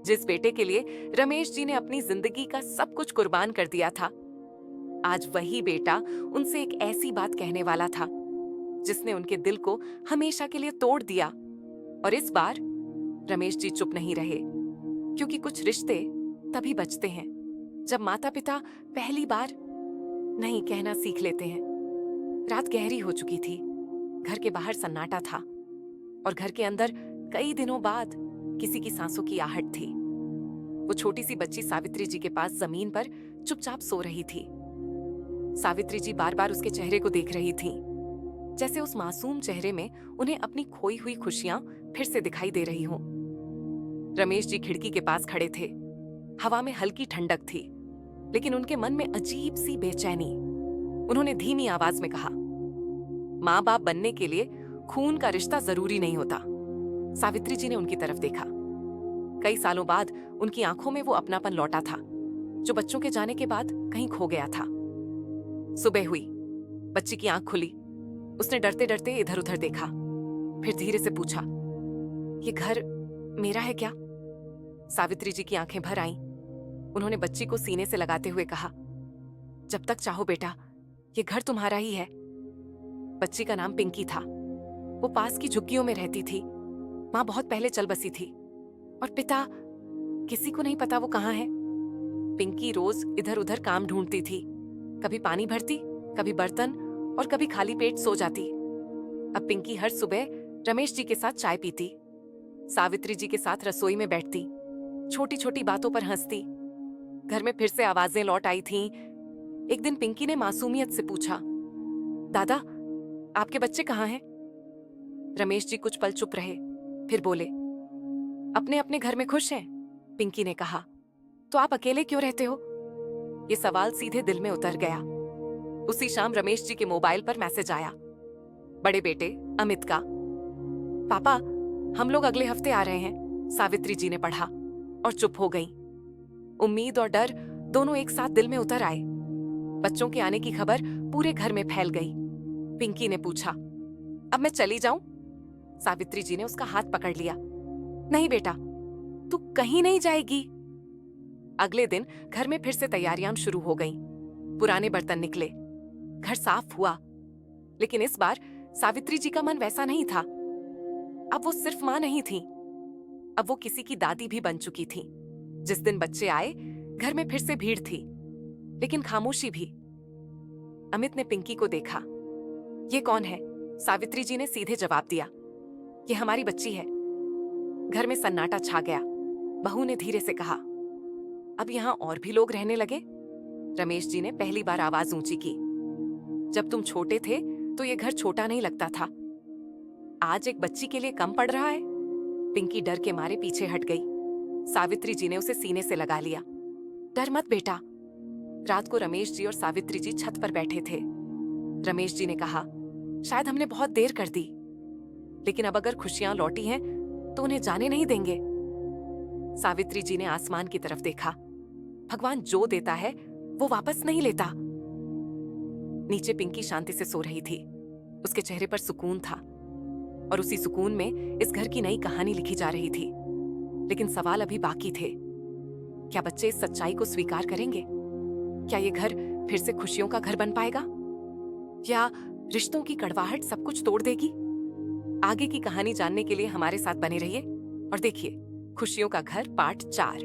जिस बेटे के लिए रमेश जी ने अपनी जिंदगी का सब कुछ कुर्बान कर दिया था, आज वही बेटा उनसे एक ऐसी बात कहने वाला था जिसने उनके दिल को हमेशा के लिए तोड़ दिया। और इस बार रमेश जी चुप नहीं रहे, क्योंकि कुछ रिश्ते तभी बचते हैं जब माता पिता पहली बार नहीं कहना सीख लेते हैं। रात गहरी हो चुकी थी, घर के बाहर सन्नाटा था और घर के अंदर कई दिनों बाद किसी की सांसों की आहट थी। वो छोटी सी बच्ची सावित्री जी के पास जमीन पर चुपचाप सो रही थी। सावित्री जी बार बार उसके चेहरे को देख रही थीं, जैसे उस मासूम चेहरे में उन्हें अपनी खोई हुई खुशियां फिर से दिखाई दे रही हों। रमेश जी खिड़की के पास खड़े थे। हवा में हल्की ठंडक थी, लेकिन उनके मन में अजीब सी बेचैनी। उन्होंने धीमी आवाज में कहा, माँ बाप बनने के लिए खून का रिश्ता जरूरी नहीं होता। सावित्री जी ने उनकी तरफ देखा। कई सालों बाद उनकी आंखों में वो अपनापन लौटा था जो बच्चों के जाने के बाद कहीं खो गया था। सुबह हुई, बच्ची की आंख खुली। उसने डरते डरते इधर उधर देखा, फिर धीरे से पूछा, ये घर मेरा है क्या? सावित्री जी की आंखें भर आईं। उन्होंने बच्ची को सीने से लगाते हुए कहा, जब तक चाहो बेटा, ये घर तुम्हारा ही है। बच्ची का नाम पिंकी था। वो पास की झुग्गियों में रहती थी। माँ बहुत पहले चल बसी थी और पिता किसी को नहीं पता वो कहाँ है। पिंकी रोज इधर उधर काम ढूंढती थी, कभी पानी भरती, कभी बर्तन और कभी खाली पेट सो जाती। अब पिंकी हर सुबह रमेश जी के साथ चाय पीती, सावित्री जी के साथ रसोई में बैठती, छोटी छोटी बातों पर हंसती। घर में फिर से आवाजें लौट आई थीं। एक दिन पिंकी ने मासूमियत से पूछा, दादा, आपके बच्चे कहाँ हैं? रमेश जी कुछ पल चुप रहे, फिर बोले, अपने अपने घर में खुश हैं। पिंकी ने कहा, तो आप अकेले क्यों रहते हो? ये सवाल सीधे दिल में उतर गया। उसी शाम रमेश जी के मोबाइल पर मैसेज आया, बड़े बेटे अमित का। पापा, हम लोग अगले हफ्ते आ रहे हैं। सावित्री जी ने पढ़ा और चुप हो गई। उम्मीद और डर दोनों एक साथ दिल में उतर आए। बच्चों के आने की खबर पूरे घर में फैल गई। पिंकी ने पूछा, अब मैं चली जाऊं? सावित्री जी ने उसका हाथ पकड़ लिया। नहीं बेटा, तू कहीं नहीं जाएगी। अगले दिन घर में फिर से तैयारियां शुरू हो गईं। पुराने बर्तन निकले, घर साफ हुआ, लेकिन इस बार सावित्री जी का मन वैसा नहीं था। अब वो सिर्फ मां नहीं थी, अब वो किसी की दादी भी बन चुकी थी। जिस दिन बच्चे आए, घर में फिर से भीड़ थी, लेकिन खामोशी भी। अमित ने पिंकी को देखा। ये कौन है? सावित्री जी ने सीधे जवाब दिया, ये हमारी बच्ची है। घर में सन्नाटा छा गया। बहू ने धीरे से कहा, अब यहां और भी लोग रहने लगे? रमेश जी ने पहली बार आवाज ऊंची की। जब तुम छोटे थे तो ये घर छोटा नहीं लगता था, आज एक बच्ची के लिए कम पड़ रहा है। पिंकी डर के मारे पीछे हट गई। सावित्री जी ने उसे सीने से लगा लिया। डर मत बेटा। रात को रमेश जी और सावित्री जी छत पर बैठे थे। रमेश जी ने कहा, शायद हमने बहुत देर कर दी, लेकिन अब अगर खुशियां लौटी हैं तो उन्हें जाने नहीं देंगे। सावित्री जी ने आसमान की तरफ देखा। भगवान जो देता है वो वापस नहीं लेता। नीचे पिंकी शांति से सो रही थी। उसके चेहरे पर सुकून था और उसी सुकून में इस घर की नई कहानी लिखी जा रही थी। लेकिन सवाल अभी बाकी थे। क्या बच्चे इस सच्चाई को स्वीकार करेंगे? क्या ये घर फिर से खुशियों का घर बन पाएगा, या रिश्तों की कड़वाहट सब कुछ तोड़ देगी? आगे की कहानी जानने के लिए हमारे साथ बने रहिए और देखिए खुशियों का घर पार्ट 4।